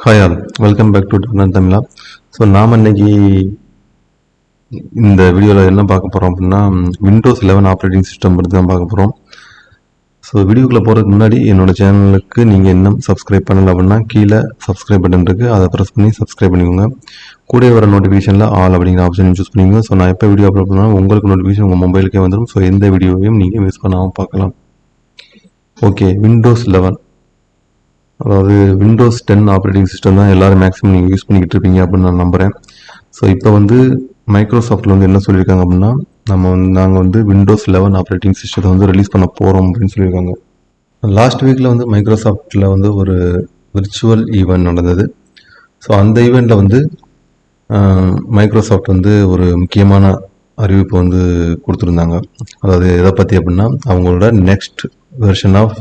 Hi all, welcome back to DotNet Tamizha. So நாம் இன்னைக்கு இந்த வீடியோவில் என்ன பார்க்க போகிறோம் அப்படின்னா விண்டோஸ் 11 ஆப்ரேட்டிங் சிஸ்டம் பற்றி தான் பார்க்க போகிறோம். ஸோ வீடியோக்குள்ளே போகிறதுக்கு முன்னாடி என்னோடய சேனலுக்கு நீங்கள் இன்னும் சப்ஸ்கிரைப் பண்ணலை அப்படின்னா கீழே சப்ஸ்கிரைப் பட்டன் இருக்குது, அதை ப்ரெஸ் பண்ணி சப்ஸ்கிரைப் பண்ணிக்கோங்க. கூட வர நோட்டிஃபிகேஷனில் ஆல் அப்படிங்கிற ஆப்ஷன் சூஸ் பண்ணிக்கோங்க. ஸோ நான் எப்போ வீடியோ அப்லோட் பண்ணாலும் உங்களுக்கு நோட்டிஃபிகேஷன் உங்கள் மொபைலுக்கே வந்துடும். ஸோ எந்த வீடியோவையும் நீங்கள் மிஸ் பண்ணாமல் பார்க்கலாம். ஓகே, விண்டோஸ் 11 அதாவது விண்டோஸ் 10 ஆப்ரேட்டிங் சிஸ்டம் தான் எல்லோரும் மேக்ஸிமம் நீங்கள் யூஸ் பண்ணிக்கிட்டு இருப்பீங்க அப்படின்னு நான் நம்புகிறேன். ஸோ இப்போ மைக்ரோசாஃப்ட்டில் என்ன சொல்லியிருக்காங்க அப்படின்னா நாங்கள் விண்டோஸ் 11 ஆப்ரேட்டிங் சிஸ்டத்தை ரிலீஸ் பண்ண போகிறோம் அப்படின்னு சொல்லியிருக்காங்க. லாஸ்ட் வீக்கில் மைக்ரோசாஃப்ட்டில் ஒரு விர்ச்சுவல் ஈவெண்ட் நடந்தது. ஸோ அந்த ஈவெண்ட்டில் மைக்ரோசாஃப்ட் ஒரு முக்கியமான அறிவிப்பு கொடுத்துருந்தாங்க. அதாவது எதை பற்றி அப்படின்னா அவங்களோட நெக்ஸ்ட் வெர்ஷன் ஆஃப்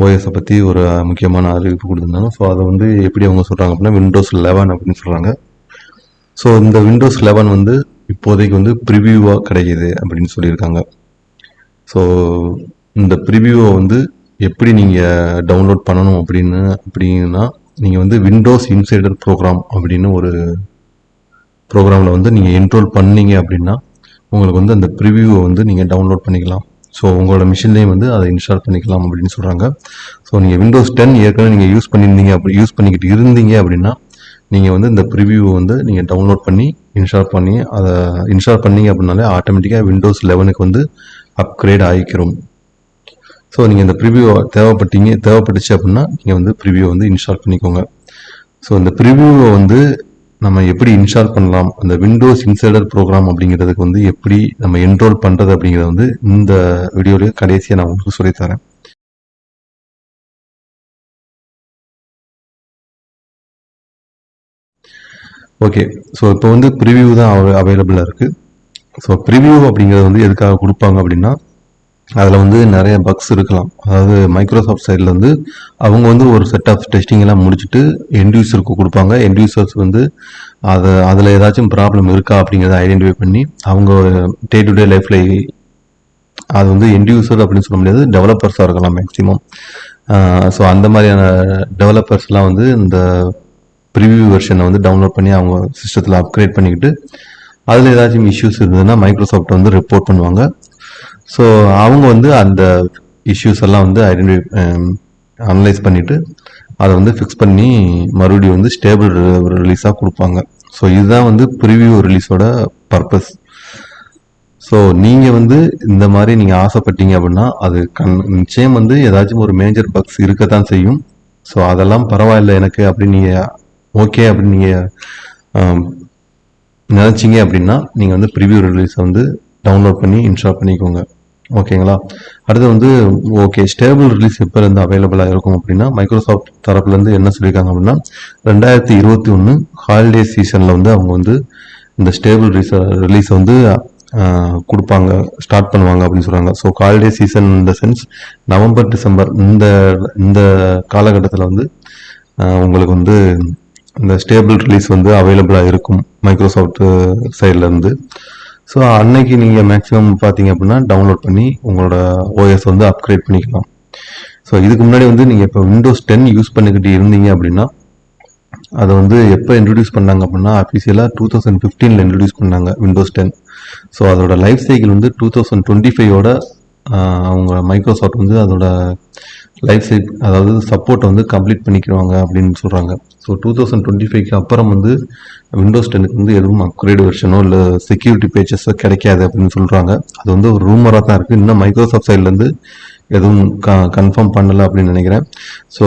ஓஎஸை பற்றி ஒரு முக்கியமான அறிவிப்பு கொடுத்துருந்தாங்க. ஸோ அதை எப்படி அவங்க சொல்கிறாங்க அப்படின்னா விண்டோஸ் 11 அப்படின்னு சொல்கிறாங்க. ஸோ இந்த விண்டோஸ் 11 இப்போதைக்கு ப்ரிவியூவாக கிடைக்கிது அப்படின்னு சொல்லியிருக்காங்க. ஸோ இந்த ப்ரிவியூவை எப்படி நீங்கள் டவுன்லோட் பண்ணணும் அப்படின்னா நீங்கள் விண்டோஸ் இன்சைடர் ப்ரோக்ராம் அப்படின்னு ஒரு ப்ரோக்ராமில் நீங்கள் என்ரோல் பண்ணீங்க அப்படின்னா உங்களுக்கு அந்த ப்ரிவியூவை நீங்கள் டவுன்லோட் பண்ணிக்கலாம். ஸோ உங்களோட மிஷின்லேயும் அதை இன்ஸ்டால் பண்ணிக்கலாம் அப்படின்னு சொல்கிறாங்க. ஸோ நீங்கள் விண்டோஸ் 10 ஏற்கனவே நீங்கள் யூஸ் பண்ணிக்கிட்டு இருந்தீங்க அப்படின்னா நீங்கள் இந்த ப்ரிவியூவை நீங்கள் டவுன்லோட் பண்ணி அதை இன்ஸ்டால் பண்ணீங்க அப்படின்னாலே ஆட்டோமேட்டிக்காக விண்டோஸ் 11க்கு அப்கிரேட் ஆகிக்கிறோம். ஸோ நீங்கள் இந்த ப்ரிவியூ தேவைப்பட்டுச்சு அப்படின்னா நீங்கள் ப்ரிவியூவை இன்ஸ்டால் பண்ணிக்கோங்க. ஸோ இந்த ப்ரிவியூவை நம்ம எப்படி இன்ஸ்டால் பண்ணலாம், அந்த விண்டோஸ் இன்சைடர் ப்ரோக்ராம் அப்படிங்கிறதுக்கு எப்படி நம்ம என்ரோல் பண்ணுறது அப்படிங்கிறத இந்த வீடியோவில் கடைசியாக நான் உங்களுக்கு சொல்லித்தரேன். ஓகே, ஸோ இப்போ ப்ரிவியூ தான் அவைலபிளாக இருக்குது. ஸோ ப்ரிவியூ அப்படிங்கிறது எதுக்காக கொடுப்பாங்க அப்படின்னா அதில் நிறைய பக்ஸ் இருக்கலாம். அதாவது மைக்ரோசாஃப்ட் சைடில் அவங்க ஒரு செட் ஆஃப் டெஸ்டிங் எல்லாம் முடிச்சுட்டு எண்ட் யூசருக்கு கொடுப்பாங்க. எண்ட் யூசர்ஸ் அதில் ஏதாச்சும் ப்ராப்ளம் இருக்கா அப்படிங்கிறத ஐடென்டிஃபை பண்ணி அவங்க டே டு டே லைஃப்பில் அது எண்ட் யூசர் அப்படின்னு சொல்ல முடியாது, டெவலப்பர்ஸாக இருக்கலாம் மேக்ஸிமம். ஸோ அந்த மாதிரியான டெவலப்பர்ஸ்லாம் இந்த ப்ரிவியூ வெர்ஷனை டவுன்லோட் பண்ணி அவங்க சிஸ்டத்தில் அப்கிரேட் பண்ணிக்கிட்டு அதில் ஏதாச்சும் இஷ்யூஸ் இருந்ததுன்னா மைக்ரோசாஃப்ட் ரிப்போர்ட் பண்ணுவாங்க. ஸோ அவங்க அந்த இஷ்யூஸ் எல்லாம் அனலைஸ் பண்ணிவிட்டு அதை ஃபிக்ஸ் பண்ணி மறுபடியும் ஸ்டேபிள் ரிலீஸாக கொடுப்பாங்க. ஸோ இதுதான் ப்ரிவியூ ரிலீஸோட பர்பஸ். ஸோ நீங்கள் இந்த மாதிரி நீங்கள் ஆசைப்பட்டீங்க அப்படின்னா அது நிச்சயம் ஏதாச்சும் ஒரு மேஜர் பக்ஸ் இருக்கத்தான் செய்யும். ஸோ அதெல்லாம் பரவாயில்லை எனக்கு அப்படின்னு நீங்கள் ஓகே அப்படின்னு நீங்கள் நினச்சிங்க அப்படின்னா நீங்கள் ப்ரிவியூ ரிலீஸை டவுன்லோட் பண்ணி இன்ஸ்டால் பண்ணிக்கோங்க. ஓகேங்களா? அடுத்து ஓகே, ஸ்டேபிள் ரிலீஸ் எப்போ அவைலபிளாக இருக்கும் அப்படின்னா மைக்ரோசாஃப்ட் தரப்புலேருந்து என்ன சொல்லியிருக்காங்க அப்படின்னா 2021 ஹாலிடே சீசனில் அவங்க இந்த ஸ்டேபிள் ரிலீஸை கொடுப்பாங்க, ஸ்டார்ட் பண்ணுவாங்க அப்படின்னு சொல்கிறாங்க. ஸோ ஹாலிடே சீசன் இந்த சென்ஸ் நவம்பர் டிசம்பர் இந்த காலகட்டத்தில் உங்களுக்கு இந்த ஸ்டேபிள் ரிலீஸ் அவைலபிளாக இருக்கும் மைக்ரோசாஃப்ட் சைட்லேருந்து. ஸோ அன்னைக்கு நீங்கள் மேக்ஸிமம் பார்த்தீங்க அப்படின்னா டவுன்லோட் பண்ணி உங்களோட ஓஎஸ் அப்கிரேட் பண்ணிக்கலாம். ஸோ இதுக்கு முன்னாடி நீங்கள் இப்போ விண்டோஸ் 10 யூஸ் பண்ணிக்கிட்டு இருந்தீங்க அப்படின்னா அதை எப்போ இன்ட்ரடியூஸ் பண்ணாங்க அப்படின்னா அஃபிஷியலாக 2015 இன்ட்ரடியூஸ் பண்ணாங்க விண்டோஸ் 10. ஸோ அதோட லைஃப் சைக்கிள் 2025 அவங்க மைக்ரோசாஃப்ட் அதோட லைஃப் சைக்கிள் அதாவது சப்போர்ட்டை கம்ப்ளீட் பண்ணிக்கிறாங்க அப்படின்னு சொல்கிறாங்க. ஸோ 2025 அப்புறம் விண்டோஸ் 10க்கு எதுவும் அப்கிரேட் வெர்ஷனோ இல்லை செக்யூரிட்டி பேச்சஸோ கிடைக்காது அப்படின்னு சொல்கிறாங்க. அது ஒரு ரூமராக தான் இருக்குது. இன்னும் மைக்ரோசாஃப்ட் சைட்லேருந்து எதுவும் கன்ஃபார்ம் பண்ணலை அப்படின்னு நினைக்கிறேன். ஸோ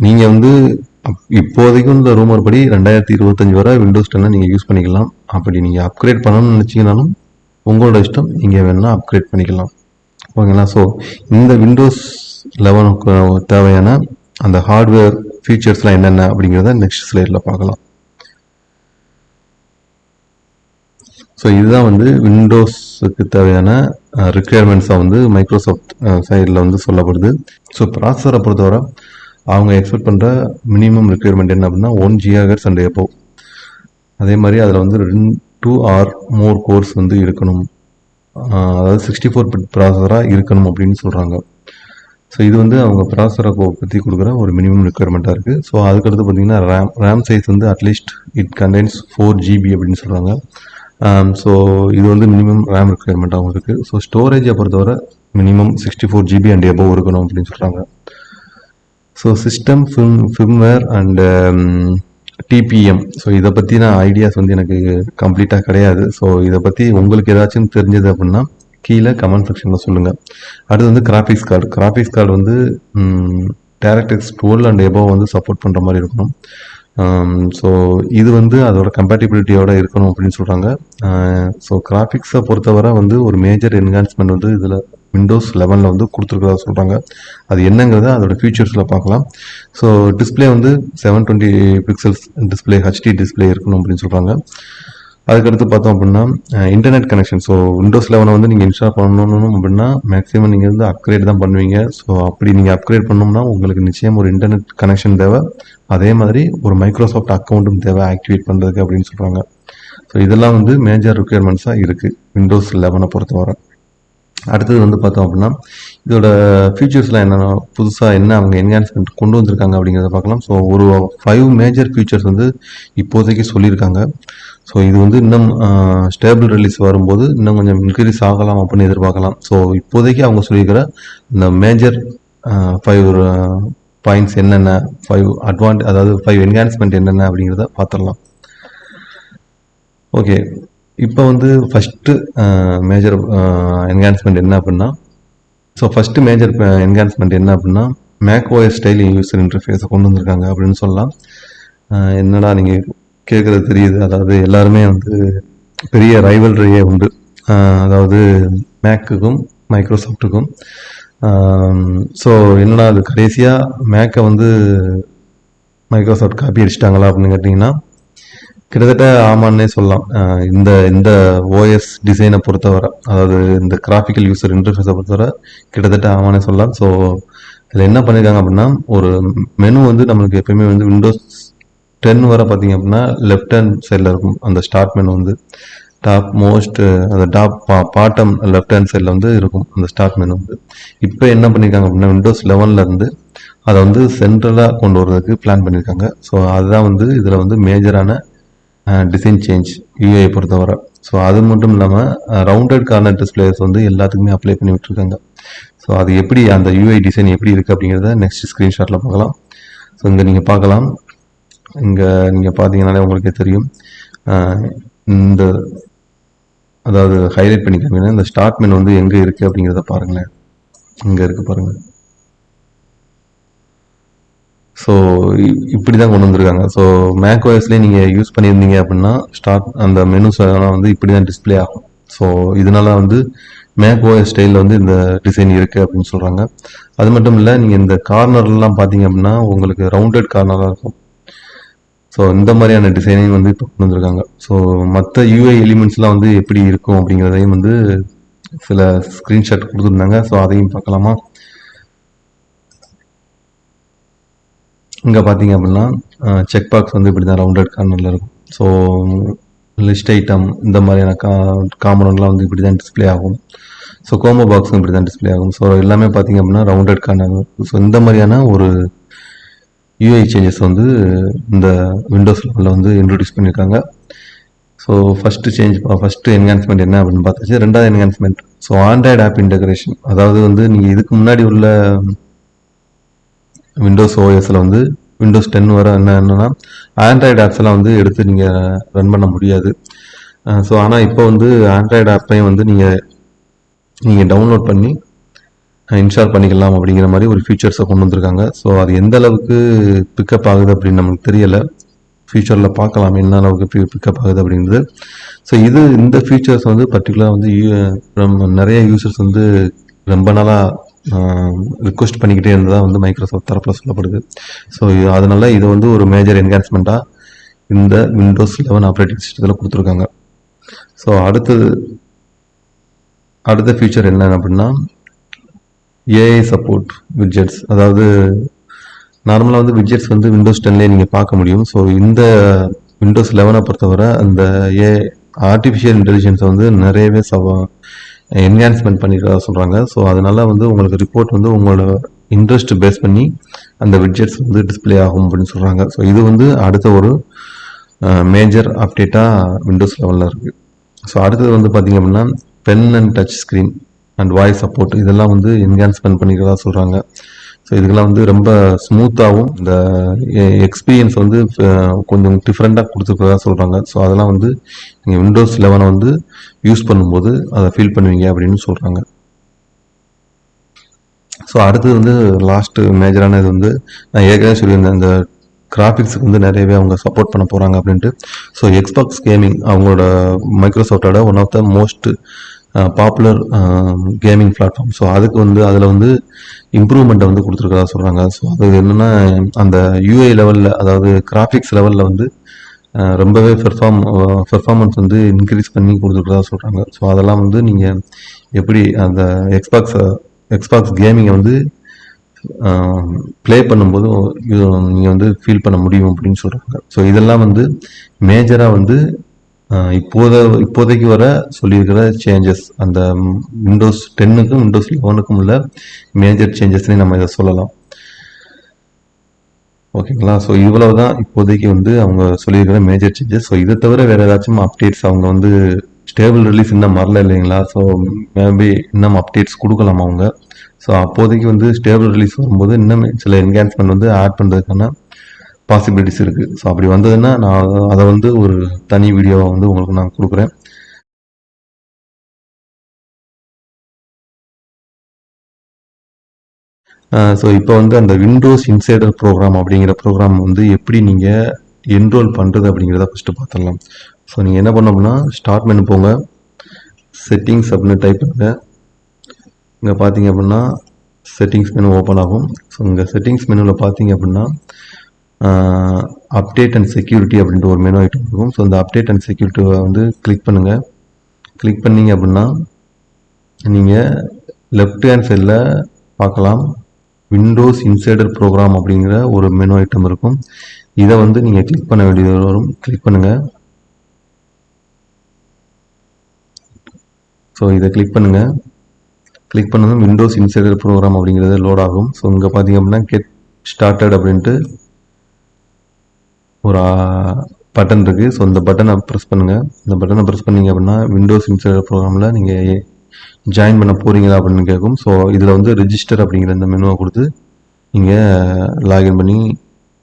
நீங்கள் இப்போதைக்கும் இந்த ரூமர் படி 2025 வரை விண்டோஸ் 10 நீங்கள் யூஸ் பண்ணிக்கலாம். அப்படி நீங்கள் அப்கிரேட் பண்ணணும்னு நினச்சிங்கனாலும் உங்களோட இஷ்டம், நீங்கள் வேணால் அப்கிரேட் பண்ணிக்கலாம். ஓகேங்களா? ஸோ இந்த விண்டோஸ் 11க்கு தேவையான அந்த ஹார்ட்வேர் ஃபீச்சர்ஸ்லாம் என்னென்ன அப்படிங்கிறத நெக்ஸ்ட் ஸ்லைடில் பார்க்கலாம். ஸோ இதுதான் விண்டோஸுக்கு தேவையான ரிக்குயர்மெண்ட்ஸாக மைக்ரோசாஃப்ட் சைடில் சொல்லப்படுது. ஸோ ப்ராசஸரை பொறுத்தவரை அவங்க எக்ஸ்பெக்ட் பண்ணுற மினிமம் ரிக்குயர்மெண்ட் என்ன அப்படின்னா 1 GHz அண்ட் எபோவ். அதே மாதிரி அதில் 2 or more கோர்ஸ் இருக்கணும். அதாவது 64 பிட் ப்ராசஸராக இருக்கணும் அப்படின்னு சொல்கிறாங்க. ஸோ இது வந்து அவங்க ப்ராசஸரை பற்றி கொடுக்குற ஒரு மினிமம் ரெக்குயர்மெண்ட்டாக இருக்குது. ஸோ அதுக்கடுத்து பார்த்தீங்கன்னா ரேம் சைஸ் வந்து அட்லீஸ்ட் இட் கண்டெய்ன்ஸ் 4 GB அப்படின்னு சொல்கிறாங்க. ஸோ இது வந்து மினிமம் ரேம் ரெக்குயர்மெண்ட்டாகவும் இருக்குது. ஸோ ஸ்டோரேஜை பொறுத்தவரை மினிமம் 64 GB அண்ட் எபோவ் இருக்கணும் அப்படின்னு சொல்கிறாங்க. So system firmware and TPM, so இதை பற்றின ஐடியாஸ் வந்து எனக்கு கம்ப்ளீட்டாக கிடையாது. ஸோ இதை பற்றி உங்களுக்கு ஏதாச்சும் தெரிஞ்சது அப்படின்னா கீழே கமெண்ட் செக்ஷனில் சொல்லுங்கள். அடுத்து வந்து கிராஃபிக்ஸ் கார்டு வந்து DirectX 12 அண்ட் எபோவ் வந்து சப்போர்ட் பண்ணுற மாதிரி இருக்கணும். ஸோ இது வந்து அதோட கம்பேட்டிபிலிட்டியோட இருக்கணும் அப்படின்னு சொல்கிறாங்க. ஸோ கிராஃபிக்ஸை பொறுத்தவரை வந்து ஒரு மேஜர் என்ஹான்ஸ்மெண்ட் வந்து இதில் விண்டோஸ் 11 வந்து கொடுத்துருக்கிறதா சொல்கிறாங்க. அது என்னங்கிறத அதோட ஃபியூச்சர்ஸில் பார்க்கலாம். ஸோ டிஸ்பிளே வந்து 720 பிக்சல்ஸ் டிஸ்பிளே ஹெச்டி டிஸ்பிளே இருக்கணும் அப்படின்னு சொல்கிறாங்க. அதுக்கடுத்து பார்த்தோம் அப்படின்னா இன்டர்நெட் கனெக்ஷன். ஸோ விண்டோஸ் 11 வந்து நீங்கள் இன்ஸ்டால் பண்ணணும் அப்படின்னா மேக்ஸிமம் நீங்கள் வந்து அப்கிரேட் தான் பண்ணுவீங்க. ஸோ அப்படி நீங்கள் அப்கிரேட் பண்ணோம்னா உங்களுக்கு நிச்சயம் ஒரு இன்டர்நெட் கனெக்ஷன் தேவை. அதே மாதிரி ஒரு மைக்ரோசாஃப்ட் அக்கௌண்ட்டும் தேவை ஆக்டிவேட் பண்ணுறதுக்கு அப்படின்னு சொல்கிறாங்க. ஸோ இதெல்லாம் வந்து மேஜர் ரிக்குயர்மெண்ட்ஸாக இருக்குது விண்டோஸ் 11 பொறுத்தவரை. அடுத்தது வந்து பார்த்தோம் அப்படின்னா இதோட ஃபியூச்சர்ஸ்லாம் என்னென்னா புதுசாக என்ன அவங்க என்ஹான்ஸ்மெண்ட் கொண்டு வந்திருக்காங்க அப்படிங்கிறத பார்க்கலாம். ஸோ ஒரு 5 மேஜர் ஃபியூச்சர்ஸ் வந்து இப்போதைக்கு சொல்லியிருக்காங்க. ஸோ இது வந்து இன்னும் ஸ்டேபிள் ரிலீஸ் வரும்போது இன்னும் கொஞ்சம் இன்க்ரீஸ் ஆகலாம் அப்படின்னு எதிர்பார்க்கலாம். ஸோ இப்போதைக்கு அவங்க சொல்லியிருக்கிற இந்த மேஜர் 5 பாயிண்ட்ஸ் என்னென்ன, 5 அதாவது 5 என்ஹான்ஸ்மெண்ட் என்னென்ன அப்படிங்கிறத பார்த்துடலாம். ஓகே, இப்போ வந்து ஃபஸ்ட்டு மேஜர் என்ஹான்ஸ்மெண்ட் என்ன அப்படின்னா ஃபஸ்ட்டு மேஜர் என்ஹான்ஸ்மெண்ட் என்ன அப்படின்னா macOS ஸ்டைல் யூசர் இன்டர்ஃபேஸை கொண்டு வந்திருக்காங்க அப்படின்னு சொல்லலாம். என்னடா நீங்கள் கேட்குறது தெரியுது. அதாவது எல்லாருமே வந்து பெரிய ரைவல்ரியே உண்டு. அதாவது மேக்குக்கும் மைக்ரோசாஃப்ட்டுக்கும். ஸோ என்னடா அது கடைசியாக மேக்கை வந்து மைக்ரோசாஃப்ட் காப்பி அடிச்சிட்டாங்களா அப்படின்னு கேட்டிங்கன்னா கிட்டத்தட்ட ஆமான்னே சொல்லலாம். இந்த ஓஎஸ் டிசைனை பொறுத்தவரை, அதாவது இந்த கிராஃபிக்கல் யூசர் இன்டர்ஃபேஸை பொறுத்தவரை கிட்டத்தட்ட ஆமான்னே சொல்லலாம். ஸோ இதில் என்ன பண்ணியிருக்காங்க அப்படின்னா ஒரு மெனு வந்து நம்மளுக்கு எப்பயுமே வந்து விண்டோஸ் 10 வரை பார்த்தீங்க அப்படின்னா லெஃப்ட் ஹேண்ட் சைடில் இருக்கும். அந்த ஸ்டார்ட் மெனு வந்து அந்த பாட்டம் லெஃப்ட் ஹேண்ட் சைடில் வந்து இருக்கும் அந்த ஸ்டார்ட் மெனு வந்து. இப்போ என்ன பண்ணியிருக்காங்க அப்படின்னா விண்டோஸ் 11 இருந்து அதை வந்து சென்ட்ரலாக கொண்டு வரதுக்கு பிளான் பண்ணியிருக்காங்க. ஸோ அதுதான் வந்து இதில் வந்து மேஜரான டிசைன் சேஞ்ச் யூஐ பொறுத்தவரை. ஸோ அது மட்டும் இல்லாமல் ரவுண்டட் கார்னர் டிஸ்பிளேஸ் வந்து எல்லாத்துக்குமே அப்ளை பண்ணி விட்டுருக்காங்க. ஸோ அது எப்படி அந்த யூஐ டிசைன் எப்படி இருக்குது அப்படிங்கிறத நெக்ஸ்ட் ஸ்க்ரீன்ஷாட்டில் பார்க்கலாம். ஸோ இங்கே நீங்கள் பார்க்கலாம். இங்கே நீங்கள் பார்த்தீங்கன்னாலே உங்களுக்கே தெரியும். இந்த அதாவது ஹைலைட் பண்ணிக்காங்கன்னா இந்த ஸ்டார்ட் மெனு வந்து எங்கே இருக்குது அப்படிங்கிறத பாருங்களேன். இங்கே இருக்குது பாருங்கள். ஸோ இப்படி தான் கொண்டு வந்திருக்காங்க. ஸோ மேக்ஓஎஸ்லேயே நீங்கள் யூஸ் பண்ணியிருந்தீங்க அப்படின்னா அந்த மெனுஸ் எல்லாம் வந்து இப்படி தான் டிஸ்பிளே ஆகும். ஸோ இதனால வந்து மேக்ஓஎஸ் ஸ்டைலில் வந்து இந்த டிசைன் இருக்குது அப்படின்னு சொல்கிறாங்க. அது மட்டும் இல்லை, நீங்கள் இந்த கார்னர்லாம் பார்த்தீங்க அப்படின்னா உங்களுக்கு ரவுண்டட் கார்னராக இருக்கும். ஸோ இந்த மாதிரியான டிசைனையும் வந்து இப்போ கொண்டு வந்திருக்காங்க. ஸோ மற்ற யூஐ எலிமெண்ட்ஸ்லாம் வந்து எப்படி இருக்கும் அப்படிங்கிறதையும் வந்து சில ஸ்க்ரீன்ஷாட் கொடுத்துருந்தாங்க. ஸோ அதையும் பார்க்கலாமா? இங்கே பார்த்தீங்க அப்படின்னா செக் பாக்ஸ் வந்து இப்படி தான் ரவுண்டட் கார்னரில் இருக்கும். ஸோ லிஸ்ட் ஐட்டம் இந்த மாதிரியான காம்பனண்ட்லாம் வந்து இப்படி தான் டிஸ்பிளே ஆகும். ஸோ கோம்போ பாக்ஸும் இப்படி தான் டிஸ்பிளே ஆகும். ஸோ எல்லாமே பார்த்தீங்க அப்படின்னா ரவுண்டட் கார்னர். ஸோ இந்த மாதிரியான ஒரு யூஐ சேஞ்சஸ் வந்து இந்த விண்டோஸ் லெவலில் வந்து இன்ட்ரடியூஸ் பண்ணியிருக்காங்க. ஸோ ஃபஸ்ட்டு என்ஹான்ஸ்மெண்ட் என்ன அப்படின்னு பார்த்தாச்சு. ரெண்டாவது enhancement so Android app integration. அதாவது வந்து நீங்கள் இதுக்கு முன்னாடி உள்ள விண்டோஸ் ஓஎஸில் வந்து விண்டோஸ் 10 வர என்னென்னா ஆண்ட்ராய்டு ஆப்ஸ் எல்லாம் வந்து எடுத்து நீங்கள் ரன் பண்ண முடியாது. ஸோ ஆனால் இப்போ வந்து ஆண்ட்ராய்டு ஆப்பையும் வந்து நீங்கள் டவுன்லோட் பண்ணி இன்ஸ்டால் பண்ணிக்கலாம் அப்படிங்கிற மாதிரி ஒரு ஃபீச்சர்ஸை கொண்டு வந்திருக்காங்க. ஸோ அது எந்த அளவுக்கு பிக்கப் ஆகுது அப்படின்னு நமக்கு தெரியலை. ஃபியூச்சரில் பார்க்கலாம் என்ன அளவுக்கு பிக்கப் ஆகுது அப்படிங்கிறது. ஸோ இந்த ஃபீச்சர்ஸ் வந்து பர்டிகுலராக வந்து நிறைய யூசர்ஸ் வந்து ரொம்ப நாளாக ரிக்வெஸ்ட் பண்ணிக்கிட்டே இருந்ததாக வந்து மைக்ரோசாஃப்ட் தரப்பில் சொல்லப்படுது. ஸோ அதனால இது வந்து ஒரு மேஜர் என்ஹான்ஸ்மெண்ட்டாக இந்த விண்டோஸ் 11 ஆப்ரேட்டிங் சிஸ்டத்தில் கொடுத்துருக்காங்க. ஸோ அடுத்த ஃபீச்சர் என்ன அப்படின்னா ஏஐ சப்போர்ட் விட்ஜெட்ஸ். அதாவது நார்மலாக வந்து விட்ஜெட்ஸ் வந்து விண்டோஸ் 10லேயே நீங்கள் பார்க்க முடியும். ஸோ இந்த விண்டோஸ் 11 பொறுத்தவரை அந்த ஆர்டிஃபிஷியல் இன்டெலிஜென்ஸை வந்து நிறையவே என்ஹான்ஸ்மெண்ட் பண்ணிக்கிறதா சொல்கிறாங்க. ஸோ அதனால வந்து உங்களுக்கு ரிப்போர்ட் வந்து உங்களோட இன்ட்ரெஸ்ட் பேஸ் பண்ணி அந்த விட்ஜெட்ஸ் வந்து டிஸ்பிளே ஆகும் அப்படின்னு சொல்கிறாங்க. ஸோ இது வந்து அடுத்த ஒரு மேஜர் அப்டேட்டாக விண்டோஸ் லெவலில் இருக்குது. ஸோ அடுத்தது வந்து பார்த்திங்க அப்படின்னா pen and touch screen and voice support இதெல்லாம் வந்து என்ஹான்ஸ்மெண்ட் பண்ணிக்கிறதா சொல்கிறாங்க. ஸோ இதுக்கெல்லாம் வந்து ரொம்ப ஸ்மூத்தாகவும் இந்த எக்ஸ்பீரியன்ஸ் வந்து கொஞ்சம் டிஃப்ரெண்ட்டாக கொடுத்துருக்கதா சொல்கிறாங்க. ஸோ அதெல்லாம் வந்து நீங்கள் விண்டோஸ் 11 வந்து யூஸ் பண்ணும்போது அதை ஃபீல் பண்ணுவீங்க அப்படின்னு சொல்கிறாங்க. ஸோ அடுத்தது வந்து லாஸ்ட்டு மேஜரான இது வந்து நான் ஏற்கனவே சொல்லியிருந்தேன், இந்த கிராஃபிக்ஸுக்கு வந்து நிறையவே அவங்க சப்போர்ட் பண்ண போகிறாங்க அப்படின்ட்டு. ஸோ எக்ஸ்பாக்ஸ் கேமிங் அவங்களோட மைக்ரோசாஃப்டோட one of the most popular gaming platform. So அதுக்கு வந்து அதில் வந்து இம்ப்ரூவ்மெண்ட்டை வந்து கொடுத்துருக்கதா சொல்கிறாங்க. ஸோ அது என்னென்னா அந்த யூஐ லெவலில், அதாவது கிராஃபிக்ஸ் லெவலில் வந்து ரொம்பவே பெர்ஃபார்மன்ஸ் வந்து இன்க்ரீஸ் பண்ணி கொடுத்துருக்கதா சொல்கிறாங்க. ஸோ அதெல்லாம் வந்து நீங்கள் எப்படி அந்த எக்ஸ்பாக்ஸ் கேமிங்கை வந்து ப்ளே பண்ணும்போது நீங்கள் வந்து ஃபீல் பண்ண முடியும் அப்படின்னு சொல்கிறாங்க. ஸோ இதெல்லாம் வந்து மேஜராக வந்து இப்போதைக்கு வர சொல்லியிருக்கிற சேஞ்சஸ், அந்த விண்டோஸ் 10க்கும் விண்டோஸ் 11க்கும் உள்ள மேஜர் சேஞ்சஸ்னே நம்ம இதை சொல்லலாம். ஓகேங்களா? ஸோ இவ்வளவு தான் இப்போதைக்கு வந்து அவங்க சொல்லியிருக்கிற மேஜர் சேஞ்சஸ். ஸோ இதை தவிர வேறு ஏதாச்சும் அப்டேட்ஸ் அவங்க வந்து ஸ்டேபிள் ரிலீஸ் இன்னும் வரல இல்லைங்களா? ஸோ மேபி இன்னும் அப்டேட்ஸ் கொடுக்கலாம் அவங்க. ஸோ அப்போதைக்கு வந்து ஸ்டேபிள் ரிலீஸ் வரும்போது இன்னும் சில என்ஹான்ஸ்மெண்ட் வந்து ஆட் பண்ணுறதுக்கான பாசிபிலிட்டிஸ் இருக்குது. ஸோ அப்படி வந்ததுன்னா நான் அதை வந்து ஒரு தனி வீடியோவை வந்து உங்களுக்கு நான் கொடுக்குறேன். ஸோ இப்போ வந்து அந்த விண்டோஸ் இன்சைடர் ப்ரோக்ராம் அப்படிங்கிற ப்ரோக்ராம் வந்து எப்படி நீங்கள் என்ரோல் பண்ணுறது அப்படிங்கிறத ஃபஸ்ட்டு பார்த்துடலாம். ஸோ நீங்கள் என்ன பண்ணோம்னா ஸ்டார்ட் மெனு போங்க, செட்டிங்ஸ் அப்படின்னு டைப் பண்ணுங்க. இங்கே பார்த்தீங்க அப்படின்னா செட்டிங்ஸ் மெனு ஓப்பன் ஆகும். ஸோ இங்கே செட்டிங்ஸ் மெனுவில் பார்த்தீங்க அப்படின்னா அப்டேட் அண்ட் செக்யூரிட்டி அப்படின்ட்டு ஒரு மெனு ஐட்டம் இருக்கும். ஸோ இந்த அப்டேட் அண்ட் செக்யூரிட்டியை வந்து கிளிக் பண்ணுங்கள். கிளிக் பண்ணிங்க அப்படின்னா நீங்கள் லெஃப்ட் ஹேண்ட் சைடில் பார்க்கலாம், விண்டோஸ் இன்சைடர் ப்ரோக்ராம் அப்படிங்கிற ஒரு மெனு ஐட்டம் இருக்கும். இதை வந்து நீங்கள் கிளிக் பண்ண வேண்டியது வரும். கிளிக் பண்ணுங்கள். ஸோ இதை கிளிக் பண்ணுங்கள். கிளிக் பண்ணதும் விண்டோஸ் இன்சைடர் ப்ரோக்ராம் அப்படிங்கிறது லோட் ஆகும். ஸோ இங்கே பார்த்தீங்க அப்படின்னா கெட் ஸ்டார்டட் அப்படின்ட்டு ஒரு பட்டன் இருக்குது. ஸோ இந்த பட்டனை ப்ரெஸ் பண்ணுங்கள். இந்த பட்டனை ப்ரெஸ் பண்ணிங்க அப்படின்னா விண்டோஸ் இன்சைடர் ப்ரோக்ராமில் நீங்கள் ஜாயின் பண்ண போகிறீங்களா அப்படின்னு கேட்கும். ஸோ இதில் வந்து ரெஜிஸ்டர் அப்படிங்கிற இந்த மெனுவை கொடுத்து நீங்கள் லாகின் பண்ணி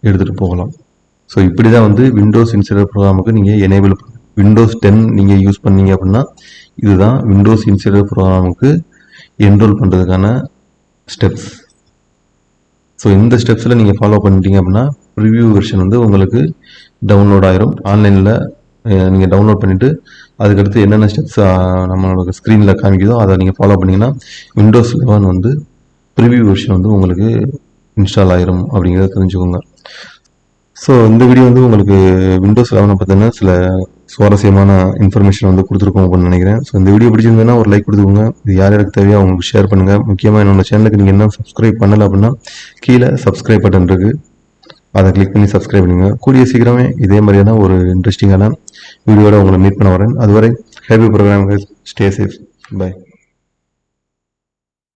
எடுத்துகிட்டு போகலாம். ஸோ இப்படி தான் வந்து விண்டோஸ் இன்சைடர் ப்ரோக்ராமுக்கு நீங்கள் எனேபிள் விண்டோஸ் 10 நீங்கள் யூஸ் பண்ணீங்க அப்படின்னா இதுதான் விண்டோஸ் இன்சைடர் ப்ரோக்ராமுக்கு என்ரோல் பண்ணுறதுக்கான ஸ்டெப்ஸ். ஸோ இந்த ஸ்டெப்ஸில் நீங்கள் ஃபாலோ பண்ணிட்டீங்க அப்படின்னா ப்ரிவ்யூ வெர்ஷன் வந்து உங்களுக்கு டவுன்லோட் ஆயிரும். ஆன்லைனில் நீங்கள் டவுன்லோட் பண்ணிவிட்டு அதுக்கடுத்து என்னென்ன ஸ்டெப்ஸ் நம்மளோட ஸ்க்ரீனில் காமிக்குதோ அதை நீங்கள் ஃபாலோ பண்ணிங்கன்னா விண்டோஸ் 11 வந்து ப்ரிவ்யூ வெர்ஷன் வந்து உங்களுக்கு இன்ஸ்டால் ஆயிரும் அப்படிங்கிறத தெரிஞ்சுக்கோங்க. ஸோ இந்த வீடியோ வந்து உங்களுக்கு விண்டோஸ் 11 பற்றின சில சுவாரஸ்யமான இன்ஃபர்மேஷன் வந்து கொடுத்துருக்கோம் அப்படின்னு நினைக்கிறேன். ஸோ இந்த வீடியோ பிடிச்சிருந்ததுன்னா ஒரு லைக் கொடுத்துக்கோங்க. இது யார் யாருக்கு தேவையோ அவங்களுக்கு ஷேர் பண்ணுங்கள். முக்கியமாக என்னோட சேனலுக்கு நீங்கள் என்ன சப்ஸ்கிரைப் பண்ணலை அப்படின்னா கீழே சப்ஸ்கிரைப் பட்டன் இருக்குது, அதை கிளிக் பண்ணி சப்ஸ்கிரைப் பண்ணுங்க. கூடிய சீக்கிரமே இதே மாதிரியான ஒரு இன்ட்ரெஸ்டிங்கான வீடியோட உங்களை மீட் பண்ண வரேன். அதுவரை happy program, stay safe, by.